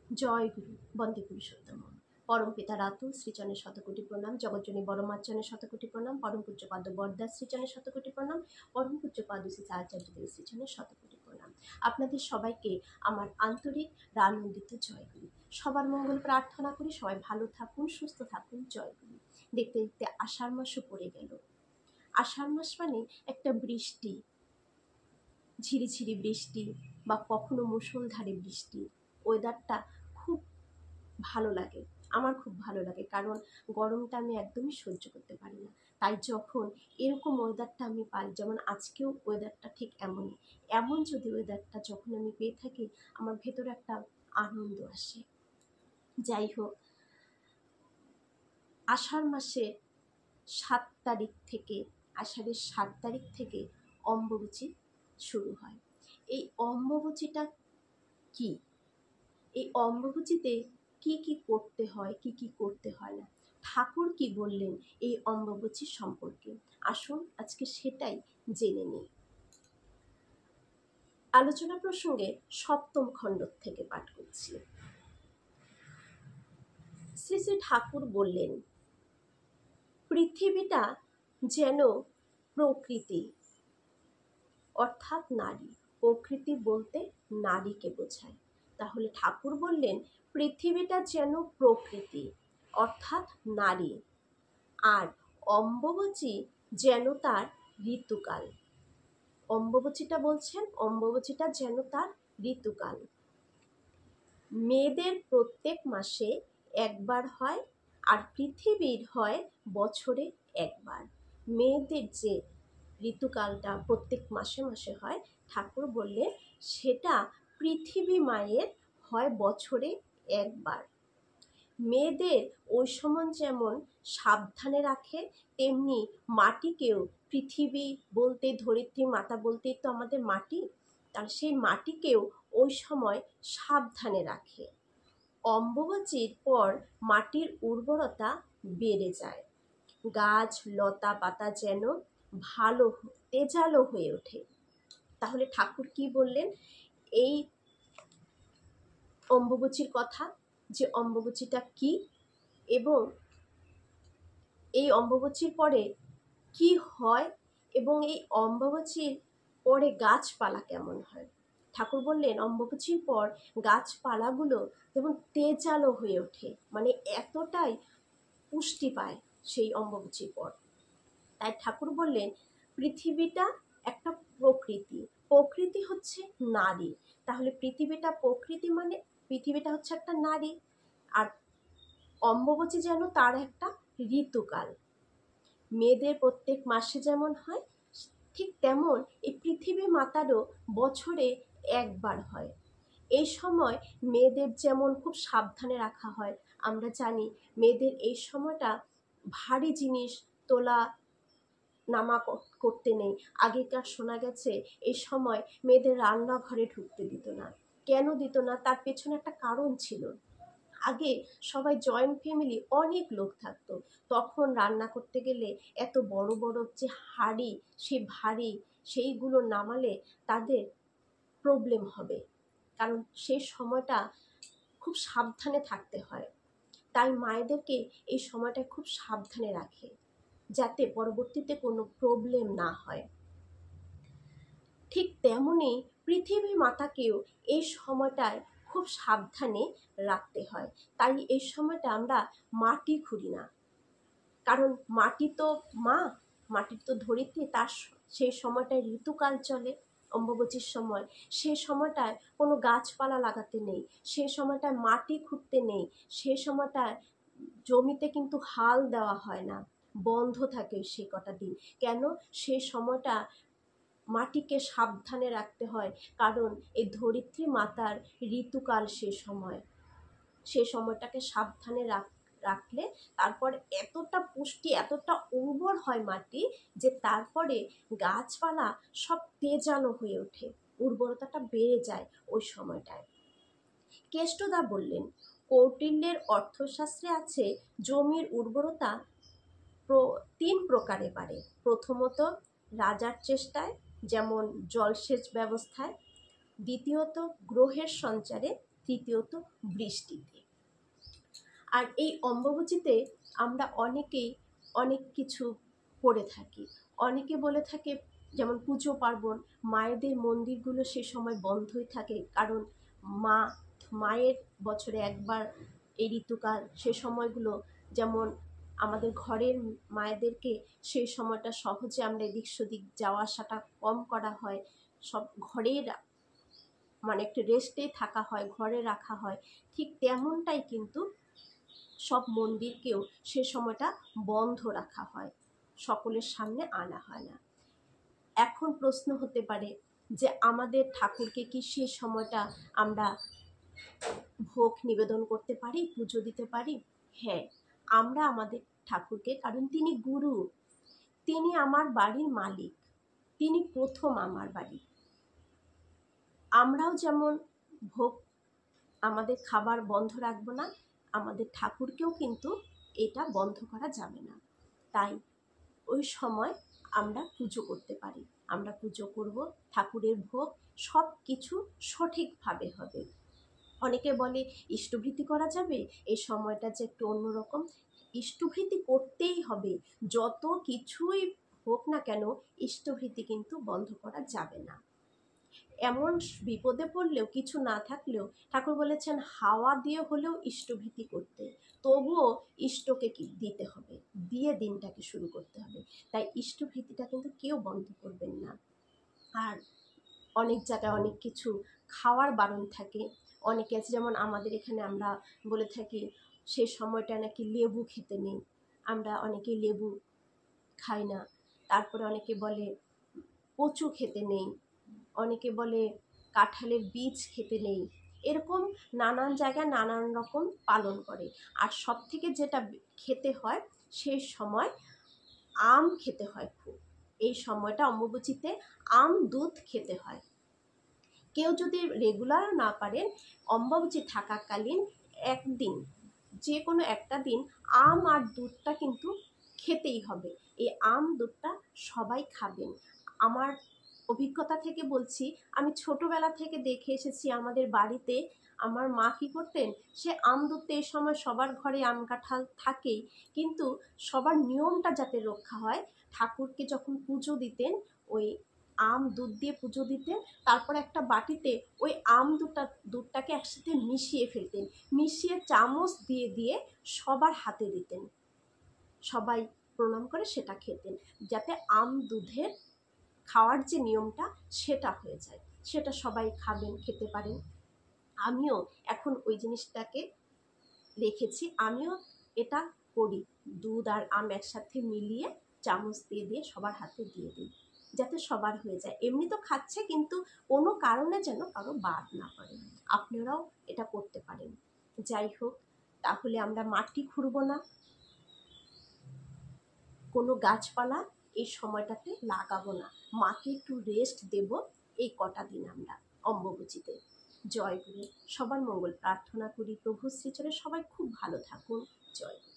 জয় গুরু, বন্দে পুরুষোত্তম। পরম পিতার আতুল শ্রীচরণে শতকোটি প্রণাম, জগজ্জনী বড় মাচ্চরণে শতকোটি প্রণাম, পরম পূজ্য পাদ বরদাস শ্রীচরণে শতকোটি প্রণাম, পরম পূজ্য পাদ শ্রী আচার্যদেব শ্রীচরণে শতকোটি প্রণাম। আপনাদের সবাইকে আমার আন্তরিক আনন্দিত জয় গুরু। সবার মঙ্গল প্রার্থনা করি, সবাই ভালো থাকুন, সুস্থ থাকুন। জয় গুরু। দেখতে দেখতে আষাঢ় মাসও পড়ে গেল। আষাঢ় মাস মানে একটা বৃষ্টি, ঝিরিঝিরি বৃষ্টি বা কখনো মুষলধারে বৃষ্টি। ওয়েদারটা খুব ভালো লাগে, আমার খুব ভালো লাগে, কারণ গরমটা আমি একদমই সহ্য করতে পারি না। তাই যখন এরকম ওয়েদারটা আমি পাই, যেমন আজকেও ওয়েদারটা ঠিক এমনই, এমন যদি ওয়েদারটা যখন আমি পেয়ে থাকি, আমার ভেতরে একটা আনন্দ আসে। যাই হোক, আষাঢ় মাসে 7 তারিখ থেকে, আষাঢ়ের 7 তারিখ থেকে অম্বুবাচী শুরু হয়। এই অম্বুবাচীটা কি? এই অম্বুবাচীতে কি কি করতে হয়, কি কি করতে হয় না, ঠাকুর কি বললেন এই অম্বুবাচী সম্পর্কে, আসুন আজকে সেটাই জেনে নিই। আলোচনা প্রসঙ্গে 7ম খণ্ড থেকে পাঠ করছি। শ্রী শ্রী ঠাকুর বললেন, পৃথিবীটা যেন প্রকৃতি, অর্থাৎ নারী। প্রকৃতি বলতে নারীকে বোঝায়। তাহলে ঠাকুর বললেন পৃথিবীটা যেন প্রকৃতি, অর্থাৎ নারী, আর অম্বুবাচী যেন তার ঋতুকাল। অম্বুবাচীটা বলছেন, অম্বুবাচীটা যেন তার ঋতুকাল। মেয়েদের প্রত্যেক মাসে একবার হয়, আর পৃথিবীর হয় বছরে একবার। মেয়েদের যে ঋতুকালটা প্রত্যেক মাসে মাসে হয়, ঠাকুর বললেন সেটা পৃথিবী মায়ের হয় বছরে একবার। মেয়েদের ওই সময় যেমন সাবধানে রাখে, তেমনি মাটিকেও, পৃথিবী বলতে ধরিত্রী মাতা বলতেই তো আমাদের মাটি, তার সেই মাটিকেও ওই সময় সাবধানে রাখে। অম্বুবাচীর পর মাটির উর্বরতা বেড়ে যায়, গাছ লতা পাতা যেন ভালো তেজালো হয়ে ওঠে। তাহলে ঠাকুর কি বললেন এই অম্বুবাচীর কথা, যে অম্বুবাচীটা কি এবং এই অম্বুবাচীর পরে কি হয়, এবং এই অম্বুবাচীর পরে গাছপালা কেমন হয়। ঠাকুর বললেন অম্বুবাচীর পর গাছপালাগুলো যেমন তেজালো হয়ে ওঠে, মানে এতটাই পুষ্টি পায় সেই অম্বুবাচীর পর। তাই ঠাকুর বললেন পৃথিবীটা একটা প্রকৃতি, প্রকৃতি হচ্ছে নারী। তাহলে পৃথিবীটা প্রকৃতি মানে পৃথিবীটা হচ্ছে একটা নারী, আর অম্বুবাচী যেন তার একটা ঋতুকাল। মেয়েদের প্রত্যেক মাসে যেমন হয়, ঠিক তেমন এই পৃথিবী মাতারও বছরে একবার হয়। এই সময় মেয়েদের যেমন খুব সাবধানে রাখা হয়। আমরা জানি মেয়েদের এই সময়টা ভারী জিনিস তোলা নামা করতে নেই। আগেকার শোনা গেছে এই সময় মেয়েদের রান্নাঘরে ঢুকতে দিত না। কেন দিত না? তার পেছনে একটা কারণ ছিল। আগে সবাই জয়েন্ট ফ্যামিলি, অনেক লোক থাকতো, তখন রান্না করতে গেলে এত বড় বড় যে হাঁড়ি, সে ভারী, সেইগুলো নামালে তাদের প্রবলেম হবে, কারণ সেই সময়টা খুব সাবধানে থাকতে হয়। তাই মায়েদেরকে এই সময়টা খুব সাবধানে রাখে, যাতে পরবর্তীতে কোনো প্রবলেম না হয়। ঠিক তেমনি পৃথিবী মাতাকেও এই সময়টায় খুব সাবধানে রাখতে হয়। তাই এই সময়টা আমরা মাটি খুঁড়ি না, কারণ মাটি তো মা, মাটির তো ধরিত্রী, তার সেই সময়টায় ঋতুকাল চলে। অম্বুবাচীর সময় সে সময়টায় কোনো গাছপালা লাগাতে নেই, সে সময়টায় মাটি খুঁড়তে নেই, সে সময়টায় জমিতে কিন্তু হাল দেওয়া হয় না, বন্ধ থাকে সে কটা দিন। কেন? সে সময়টা মাটিকে সাবধানে রাখতে হয়, কারণ এই ধরিত্রী মাতার ঋতুকাল সে সময়টাকে সাবধানে রাখলে তারপর এতটা পুষ্টি, এতটা উর্বর হয় মাটি, যে তারপরে গাছপালা সব তেজালো হয়ে ওঠে, উর্বরতাটা বেড়ে যায় ওই সময়টায়। কেষ্টদা বললেন কৌটিল্যের অর্থশাস্ত্রে আছে জমির উর্বরতা 3 প্রকারে বাড়ে। প্রথমত রাজার চেষ্টায়, যেমন জলসেচ ব্যবস্থায়, দ্বিতীয়ত গ্রহের সঞ্চারে, তৃতীয়ত বৃষ্টিতে। আর এই অম্বুবাচীতে আমরা অনেকেই অনেক কিছু করে থাকি। অনেকে বলে থাকে, যেমন পুজো পার্বণ, মায়েদের মন্দিরগুলো সে সময় বন্ধই থাকে, কারণ মায়ের বছরে একবার এই ঋতুকাল, সে সময়গুলো যেমন আমাদের ঘরের মায়েদেরকে সেই সময়টা সহজে আমরা এদিক সেদিক যাওয়া আসাটা কম করা হয়, সব ঘরের মানে একটু রেস্টে থাকা হয়, ঘরে রাখা হয়। ঠিক তেমনটাই কিন্তু সব মন্দিরকেও সে সময়টা বন্ধ রাখা হয়, সকলের সামনে আনা হয় না। এখন প্রশ্ন হতে পারে যে আমাদের ঠাকুরকে কি সে সময়টা আমরা ভোগ নিবেদন করতে পারি, পুজো দিতে পারি? হ্যাঁ, আমরা আমাদের ঠাকুরকে, কারণ তিনি গুরু, তিনি আমার বাড়ির মালিক, তিনি প্রথম আমার বাড়ি। আমরাও যেমন ভোগ, আমাদের খাবার বন্ধ রাখবো না, আমাদের ঠাকুরকেও কিন্তু এটা বন্ধ করা যাবে না। তাই ওই সময় আমরা পুজো করতে পারি, আমরা পুজো করব, ঠাকুরের ভোগ সব কিছু সঠিকভাবে হবে। অনেকে বলে ইষ্টভৃতি করা যাবে, এই সময়টা যে একটু অন্যরকম। ইষ্টভৃতি করতেই হবে, যত কিছুই হোক না কেন ইষ্টভৃতি কিন্তু বন্ধ করা যাবে না। এমন বিপদে পড়লেও, কিছু না থাকলেও ঠাকুর বলেছেন হাওয়া দিয়ে হলেও ইষ্টভৃতি করতে, তবুও ইষ্টকে কি দিতে হবে, দিয়ে দিনটাকে শুরু করতে হবে। তাই ইষ্টভৃতিটা কিন্তু কেউ বন্ধ করবেন না। আর অনেক জায়গায় অনেক কিছু খাওয়ার বারণ থাকে, অনেকে আছে, যেমন আমাদের এখানে আমরা বলে থাকি সে সময়টা নাকি লেবু খেতে নেই, আমরা অনেকে লেবু খাই না। তারপরে অনেকে বলে কচু খেতে নেই, অনেকে বলে কাঁঠালের বীজ খেতে নেই। এরকম নানান জায়গায় নানান রকম পালন করে। আর সব থেকে যেটা খেতে হয় সেই সময় আম খেতে হয় খুব। এই সময়টা অম্বুবাচীতে আম দুধ খেতে হয়। কেউ যদি রেগুলার না পারেন, অম্বুবাচী থাকাকালীন একদিন, যে কোনো একটা দিন আম আর দুধটা কিন্তু খেতেই হবে। এই আম দুধটা সবাই খাবেন। আমার অভিজ্ঞতা থেকে বলছি, আমি ছোটবেলা থেকে দেখে এসেছি আমাদের বাড়িতে আমার মা কী করতেন, সে আম দুধটা এই সময় সবার ঘরে আম কাঁঠাল থাকেই, কিন্তু সবার নিয়মটা যাতে রক্ষা হয়, ঠাকুরকে যখন পুজো দিতেন ওই আম দুধ দিয়ে পুজো দিতেন, তারপর একটা বাটিতে ওই আম দুধটাকে একসাথে মিশিয়ে ফেলতেন, মিশিয়ে চামচ দিয়ে দিয়ে সবার হাতে দিতেন, সবাই প্রণাম করে সেটা খেতেন, যাতে আম দুধের খাওয়ার যে নিয়মটা সেটা হয়ে যায়। সেটা সবাই খাবেন, খেতে পারেন। আমিও এখন ওই জিনিসটাকে রেখেছি, আমিও এটা করি, দুধ আর আম একসাথে মিলিয়ে চামচ দিয়ে দিয়ে সবার হাতে দিয়ে দিই, যাতে সবার হয়ে যায়। এমনি তো খাচ্ছে, কিন্তু কোনো কারণে যেন কারো বাদ না পড়ে। আপনারাও এটা করতে পারেন। যাই হোক, তাহলে আমরা মাটি খুঁড়ব না, কোনো গাছপালা এই সময়টাতে লাগাবো না, মাকে একটু রেস্ট দেব এই কটা দিন আমরা অম্বুবাচীতে। জয় গুরু, সবার মঙ্গল প্রার্থনা করি, প্রভু শ্রীচরণে সবাই খুব ভালো থাকুন। জয় গুরু।